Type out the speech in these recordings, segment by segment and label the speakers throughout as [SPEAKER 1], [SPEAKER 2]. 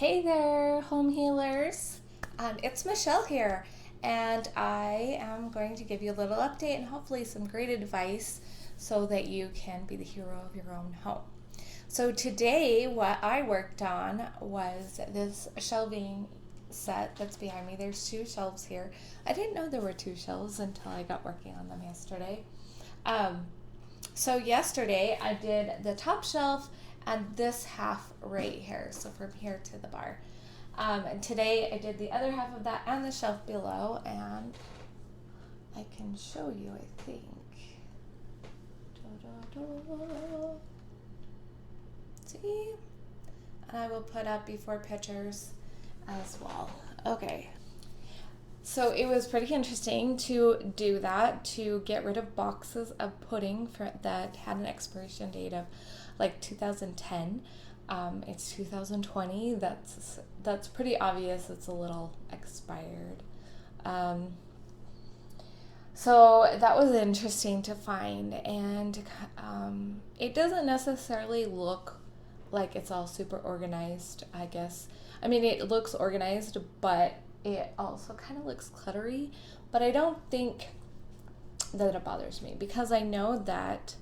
[SPEAKER 1] Hey there, home healers. It's Michelle here, and I am going to give you a little update and hopefully some great advice so that you can be the hero of your own home. So, today, what I worked on was this shelving set that's behind me. There's two shelves here. I didn't know there were two shelves until I got working on them yesterday. Um, so yesterday I did the top shelf and this half right here, so from here to the bar. And today I did the other half of that and the shelf below, and I can show you, I think. Da-da-da. See? And I will put up before pictures as well. Okay. So it was pretty interesting to do that, to get rid of boxes of pudding that had an expiration date of like 2010. It's 2020. That's pretty obvious. It's a little expired. So that was interesting to find, and it doesn't necessarily look like it's all super organized, I guess. I mean, it looks organized, but it also kind of looks cluttery, but I don't think that it bothers me because I know that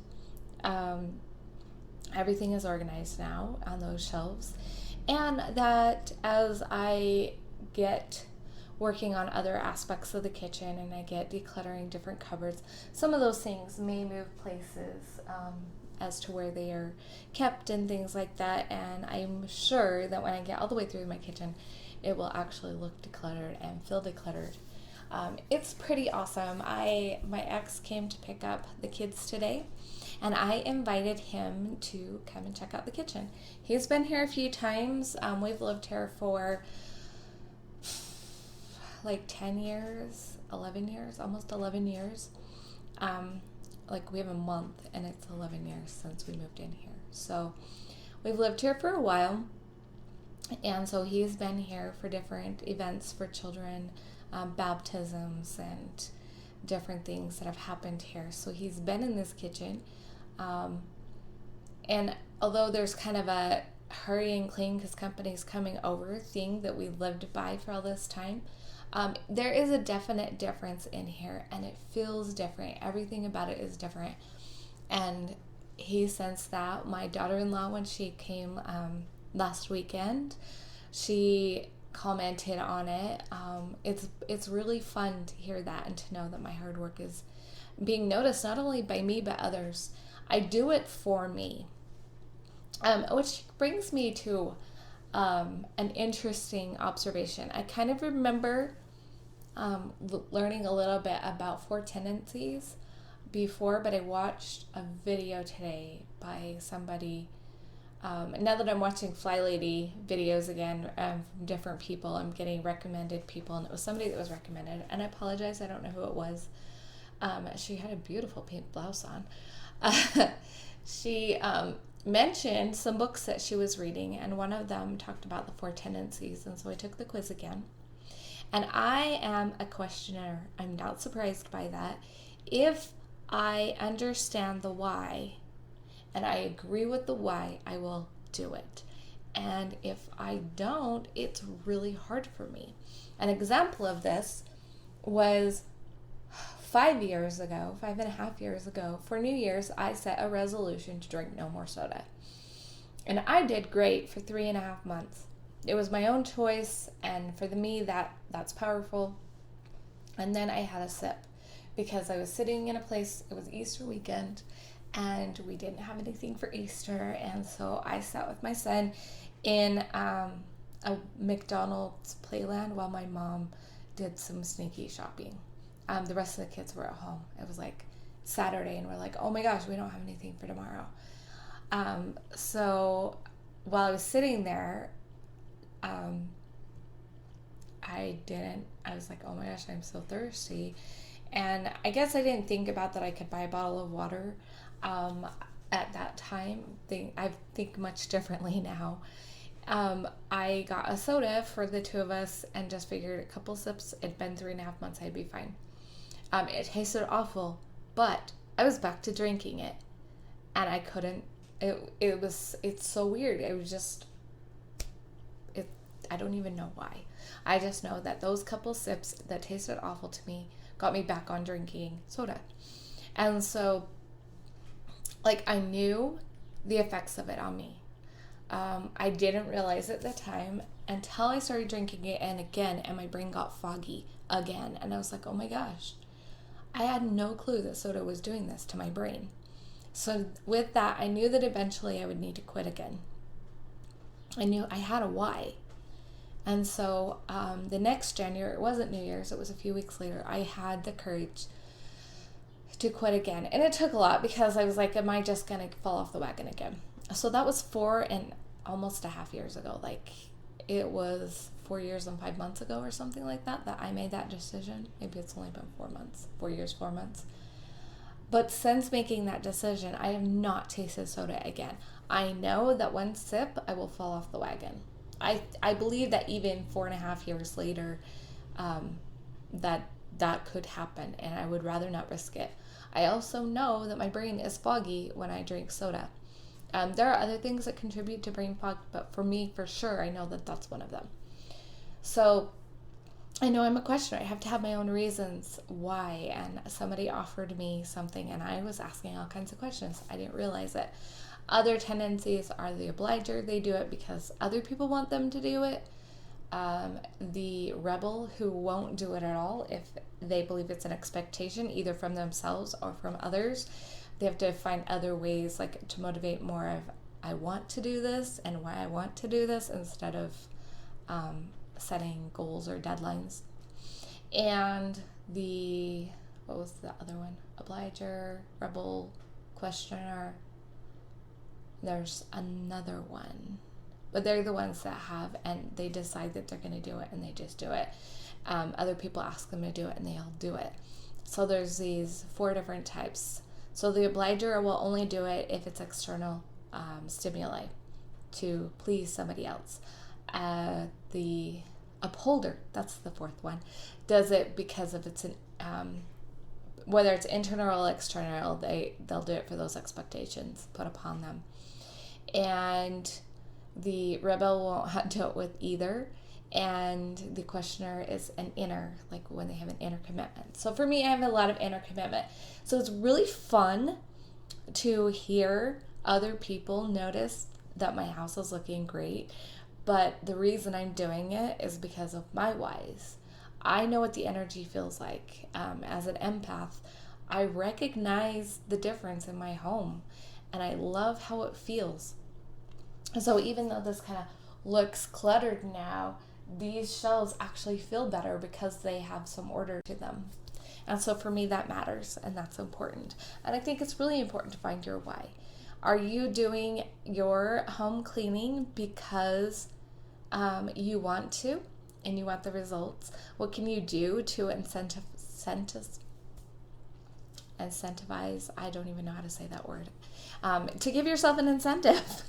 [SPEAKER 1] everything is organized now on those shelves, and that as I get working on other aspects of the kitchen and I get decluttering different cupboards, some of those things may move places as to where they are kept and things like that, and I'm sure that when I get all the way through my kitchen, it will actually look decluttered and feel decluttered. It's pretty awesome. My ex came to pick up the kids today, and I invited him to come and check out the kitchen. He's been here a few times. We've lived here for like 10 years, 11 years, almost 11 years. Like we have a month and it's 11 years since we moved in here. So we've lived here for a while. And so he's been here for different events for children, baptisms, and different things that have happened here. So he's been in this kitchen. And although there's kind of a hurry and clean because company's coming over thing that we lived by for all this time, there is a definite difference in here, and it feels different. Everything about it is different. And he sensed that. My daughter-in-law, when she came last weekend, she commented on it. It's really fun to hear that and to know that my hard work is being noticed not only by me but others. I do it for me, which brings me to an interesting observation. I kind of remember learning a little bit about four tendencies before, but I watched a video today by somebody. Now that I'm watching Fly Lady videos again from different people, I'm getting recommended people, and it was somebody that was recommended, and I apologize, I don't know who it was. She had a beautiful pink blouse on. She mentioned some books that she was reading, and one of them talked about the four tendencies, and so I took the quiz again. And I am a questioner. I'm not surprised by that. If I understand the why, and I agree with the why, I will do it. And if I don't, it's really hard for me. An example of this was 5 years ago, 5.5 years ago, for New Year's, I set a resolution to drink no more soda. And I did great for 3.5 months. It was my own choice, and for me, that's powerful. And then I had a sip because I was sitting in a place, it was Easter weekend, and we didn't have anything for Easter, and so I sat with my son in a McDonald's playland while my mom did some sneaky shopping. The rest of the kids were at home. It was like Saturday, and we're like, oh my gosh, we don't have anything for tomorrow. So while I was sitting there, I was like, oh my gosh, I'm so thirsty. And I guess I didn't think about that I could buy a bottle of water at that time. I think much differently now. I got a soda for the two of us and just figured a couple sips, it'd been 3.5 months, I'd be fine. It tasted awful, but I was back to drinking it, and I couldn't. It's so weird. It was just, I don't even know why. I just know that those couple sips that tasted awful to me got me back on drinking soda. And so, like, I knew the effects of it on me. I didn't realize at the time until I started drinking it and again, and my brain got foggy again. And I was like, oh my gosh, I had no clue that soda was doing this to my brain. So with that, I knew that eventually I would need to quit again. I knew I had a why. And so the next January, it wasn't New Year's, it was a few weeks later, I had the courage to quit again. And it took a lot because I was like, am I just going to fall off the wagon again? So that was 4.5 years ago. Like, it was 4 years and 5 months ago or something like that I made that decision. Maybe it's only been 4 months, 4 years, 4 months. But since making that decision, I have not tasted soda again. I know that one sip, I will fall off the wagon. I believe that even 4.5 years later, that could happen, and I would rather not risk it. I also know that my brain is foggy when I drink soda. There are other things that contribute to brain fog, but for me, for sure, I know that that's one of them. So I know I'm a questioner. I have to have my own reasons why, and somebody offered me something, and I was asking all kinds of questions. I didn't realize it. Other tendencies are the obliger. They do it because other people want them to do it. The rebel, who won't do it at all if they believe it's an expectation, either from themselves or from others. They have to find other ways, like, to motivate more of, I want to do this and why I want to do this, instead of setting goals or deadlines. And what was the other one? Obliger, rebel, questioner. There's another one. But they're the ones that have, and they decide that they're going to do it, and they just do it. Other people ask them to do it, and they all do it. So there's these 4 different types. So the obliger will only do it if it's external stimuli to please somebody else. The upholder, that's the 4th one, does it because of its whether it's internal or external, they'll do it for those expectations put upon them. And the rebel won't do it with either. And the questioner is an inner, like when they have an inner commitment. So for me, I have a lot of inner commitment. So it's really fun to hear other people notice that my house is looking great. But the reason I'm doing it is because of my whys. I know what the energy feels like. As an empath, I recognize the difference in my home, and I love how it feels. So even though this kind of looks cluttered now, these shelves actually feel better because they have some order to them. And so for me, that matters, and that's important. And I think it's really important to find your why. Are you doing your home cleaning because you want to and you want the results? What can you do to incentivize, I don't even know how to say that word, to give yourself an incentive?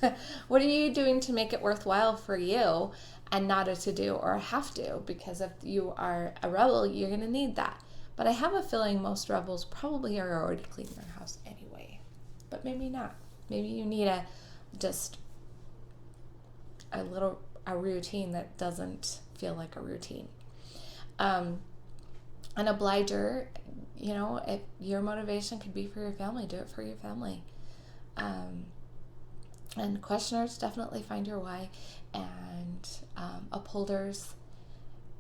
[SPEAKER 1] What are you doing to make it worthwhile for you and not a to-do or a have-to? Because if you are a rebel, you're going to need that. But I have a feeling most rebels probably are already cleaning their house anyway. But maybe not. Maybe you need a routine that doesn't feel like a routine. An obliger, if your motivation could be for your family, do it for your family. And questioners, definitely find your why. And upholders,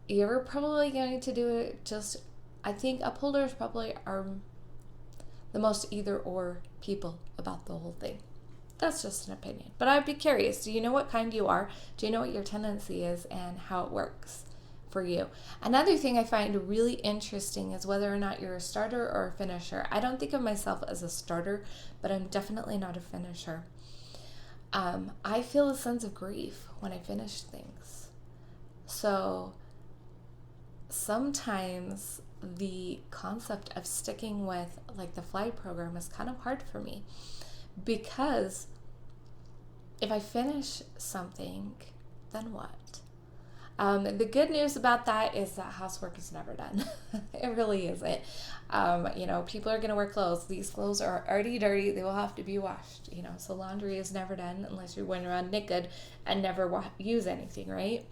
[SPEAKER 1] you're probably going to do it I think upholders probably are the most either or people about the whole thing. That's just an opinion. But I'd be curious, do you know what kind you are? Do you know what your tendency is and how it works for you? Another thing I find really interesting is whether or not you're a starter or a finisher. I don't think of myself as a starter, but I'm definitely not a finisher. I feel a sense of grief when I finish things. So sometimes the concept of sticking with, like, the fly program is kind of hard for me, because if I finish something, then what? The good news about that is that housework is never done. It really isn't. People are going to wear clothes. These clothes are already dirty. They will have to be washed. So laundry is never done unless you're going around naked and never use anything, right?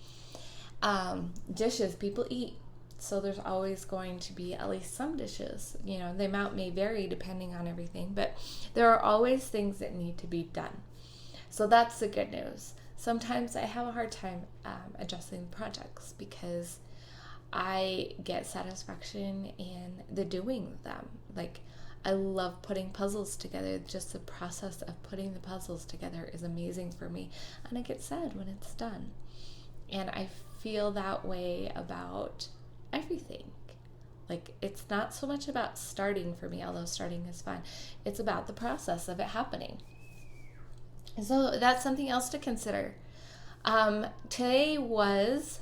[SPEAKER 1] Dishes people eat. So there's always going to be at least some dishes. The amount may vary depending on everything, but there are always things that need to be done. So that's the good news. Sometimes I have a hard time adjusting projects because I get satisfaction in the doing of them. Like, I love putting puzzles together. Just the process of putting the puzzles together is amazing for me. And I get sad when it's done. And I feel that way about everything. Like, it's not so much about starting for me, although starting is fun. It's about the process of it happening. And so that's something else to consider. Today was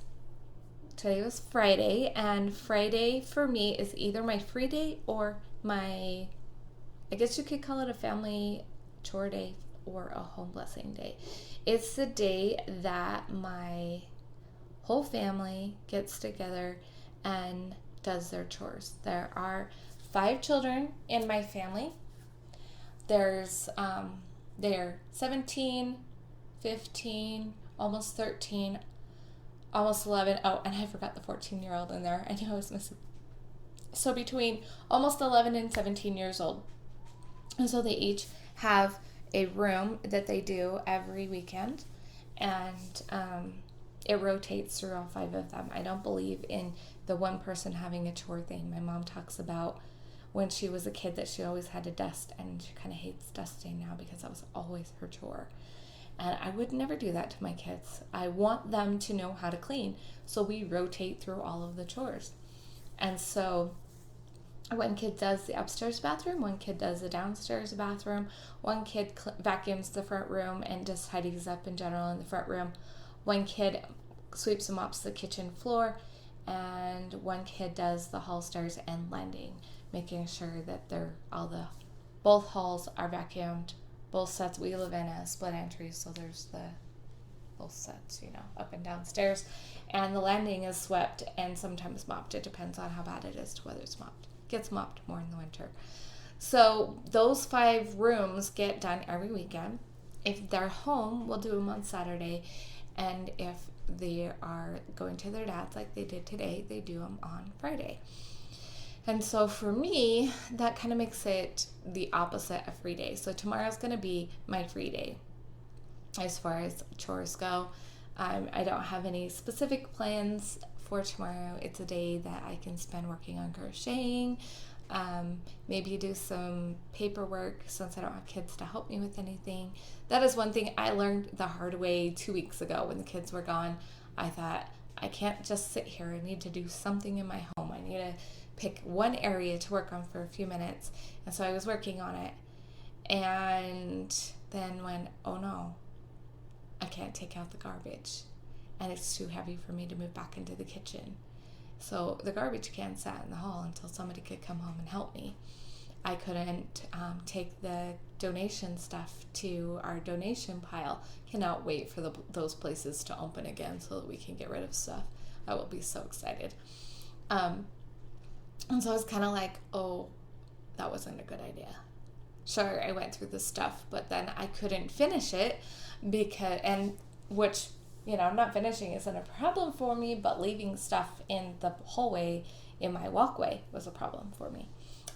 [SPEAKER 1] Friday, and Friday for me is either my free day or I guess you could call it a family chore day or a home blessing day. It's the day that my whole family gets together and does their chores. There are 5 children in my family. They're 17, 15, almost 13, almost 11. Oh, and I forgot the 14-year-old in there. I knew I was missing. So between almost 11 and 17 years old. And so they each have a room that they do every weekend. And it rotates through all 5 of them. I don't believe in the one person having a chore thing. My mom talks about when she was a kid that she always had to dust, and she kind of hates dusting now because that was always her chore. And I would never do that to my kids. I want them to know how to clean. So we rotate through all of the chores. And so one kid does the upstairs bathroom, one kid does the downstairs bathroom, one kid vacuums the front room and just tidies up in general in the front room. One kid sweeps and mops the kitchen floor, and one kid does the hall, stairs, and landing, making sure that both halls are vacuumed. Both sets, we live in a split entry, so there's both sets, up and downstairs. And the landing is swept and sometimes mopped. It depends on how bad it is to whether it's mopped. It gets mopped more in the winter. So those 5 rooms get done every weekend. If they're home, we'll do them on Saturday. And if they are going to their dad's like they did today, they do them on Friday. And so for me, that kind of makes it the opposite of free day. So tomorrow's going to be my free day as far as chores go. I don't have any specific plans for tomorrow. It's a day that I can spend working on crocheting, maybe do some paperwork since I don't have kids to help me with anything. That is one thing I learned the hard way 2 weeks ago when the kids were gone. I thought, I can't just sit here. I need to do something in my home. I need to pick one area to work on for a few minutes. And so I was working on it, and then went, oh no, I can't take out the garbage, and it's too heavy for me to move back into the kitchen. So the garbage can sat in the hall until somebody could come home and help me. I couldn't take the donation stuff to our donation pile. Cannot wait for those places to open again so that we can get rid of stuff. I will be so excited. And so I was kind of like, oh, that wasn't a good idea. Sure, I went through the stuff, but then I couldn't finish it which, not finishing isn't a problem for me, but leaving stuff in the hallway in my walkway was a problem for me.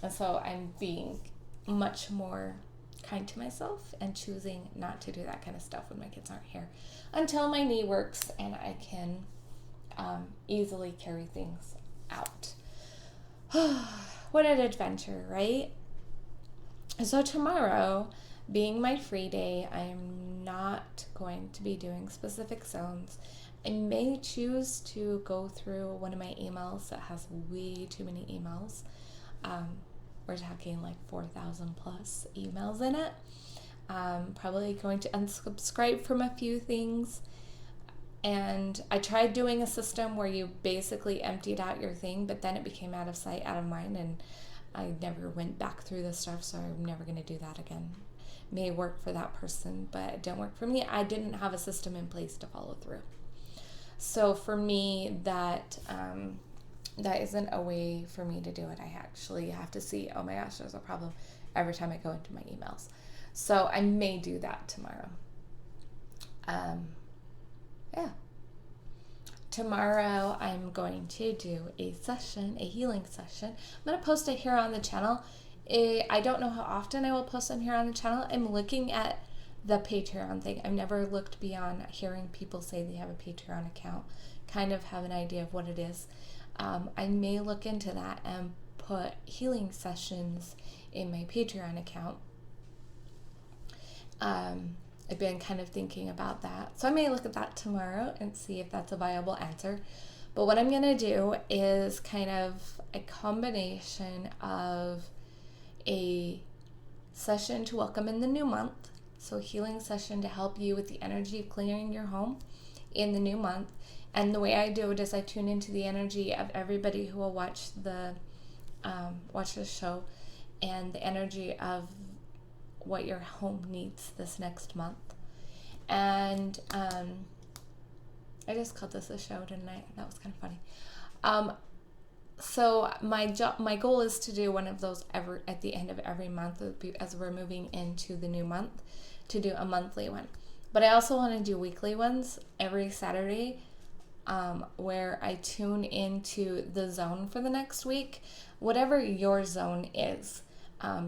[SPEAKER 1] And so I'm being much more kind to myself and choosing not to do that kind of stuff when my kids aren't here until my knee works and I can easily carry things out. What an adventure, right? So tomorrow, being my free day, I'm not going to be doing specific zones. I may choose to go through one of my emails that has way too many emails. We're talking like 4,000 plus emails in it. Probably going to unsubscribe from a few things. And I tried doing a system where you basically emptied out your thing, but then it became out of sight, out of mind, and I never went back through the stuff, so I'm never going to do that again. May work for that person, but it didn't work for me. I didn't have a system in place to follow through. So for me, that isn't a way for me to do it. I actually have to see, oh my gosh, there's a problem every time I go into my emails. So I may do that tomorrow. Yeah. tomorrow I'm going to do a session, a healing session. I'm going to post it here on the channel. I don't know how often I will post them here on the channel. I'm looking at the Patreon thing. I've never looked beyond hearing people say they have a Patreon account, kind of have an idea of what it is. I may look into that and put healing sessions in my Patreon account. I've been kind of thinking about that. So I may look at that tomorrow and see if that's a viable answer. But what I'm going to do is kind of a combination of a session to welcome in the new month. So a healing session to help you with the energy of clearing your home in the new month. And the way I do it is I tune into the energy of everybody who will watch the show and the energy of what your home needs this next month. And I just called this a show, didn't I? That was kind of funny. So my goal is to do one of those at the end of every month as we're moving into the new month, to do a monthly one. But I also want to do weekly ones every Saturday, where I tune into the zone for the next week, whatever your zone is.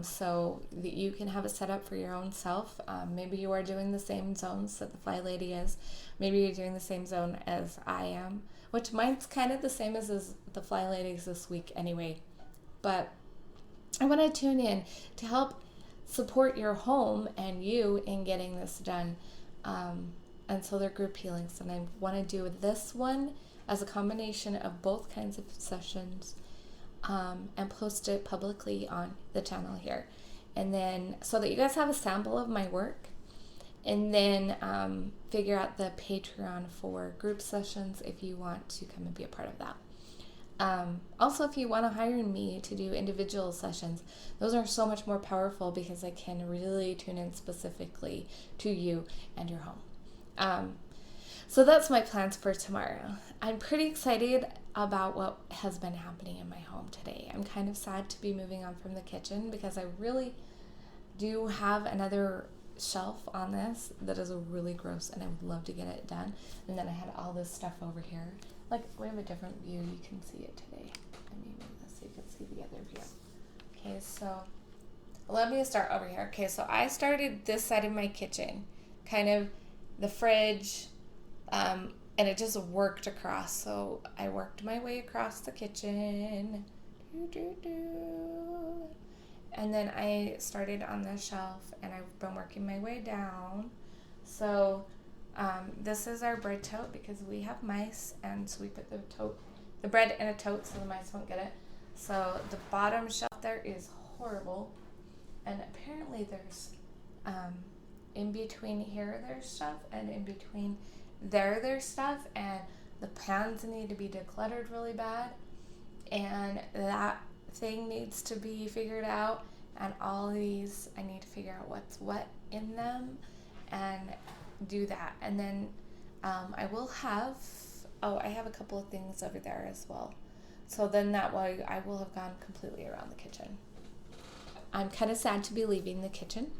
[SPEAKER 1] So that you can have it set up for your own self. Maybe you are doing the same zones that the Fly Lady is. Maybe you're doing the same zone as I am, which mine's kind of the same as the Fly Lady's this week anyway. But I want to tune in to help support your home and you in getting this done. And so they're group healings. And I want to do this one as a combination of both kinds of sessions. And post it publicly on the channel here, and then so that you guys have a sample of my work, and then figure out the Patreon for group sessions if you want to come and be a part of that. Also, if you want to hire me to do individual sessions, those are so much more powerful because I can really tune in specifically to you and your home. So that's my plans for tomorrow. I'm pretty excited about what has been happening in my home today. I'm kind of sad to be moving on from the kitchen because I really do have another shelf on this that is really gross and I would love to get it done. And then I had all this stuff over here. Like, we have a different view. You can see it today. Let me move this so you can see the other view. Okay, so let me start over here. Okay, so I started this side of my kitchen, kind of the fridge, and it just worked across. So I worked my way across the kitchen. And then I started on the shelf and I've been working my way down. So this is our bread tote because we have mice, and so we put the bread in a tote so the mice won't get it. So the bottom shelf there is horrible. And apparently there's in between here there's stuff, and in between there's stuff, and the pans need to be decluttered really bad, and that thing needs to be figured out, and all of these I need to figure out what's what in them and do that. And then I have a couple of things over there as well, so then that way I will have gone completely around the kitchen. I'm kind of sad to be leaving the kitchen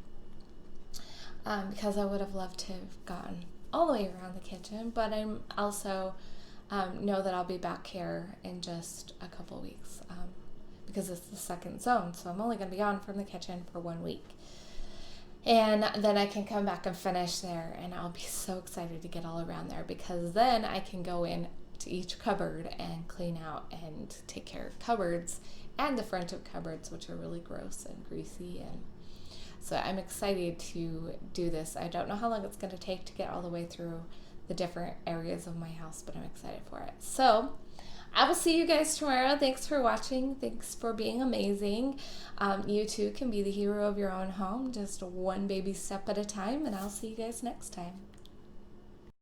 [SPEAKER 1] because I would have loved to have gone all the way around the kitchen, but I'm also know that I'll be back here in just a couple weeks because it's the second zone, so I'm only going to be on from the kitchen for 1 week, and then I can come back and finish there, and I'll be so excited to get all around there because then I can go in to each cupboard and clean out and take care of cupboards and the front of cupboards, which are really gross and greasy. And so I'm excited to do this. I don't know how long it's going to take to get all the way through the different areas of my house, but I'm excited for it. So I will see you guys tomorrow. Thanks for watching. Thanks for being amazing. You too can be the hero of your own home, just one baby step at a time, and I'll see you guys next time.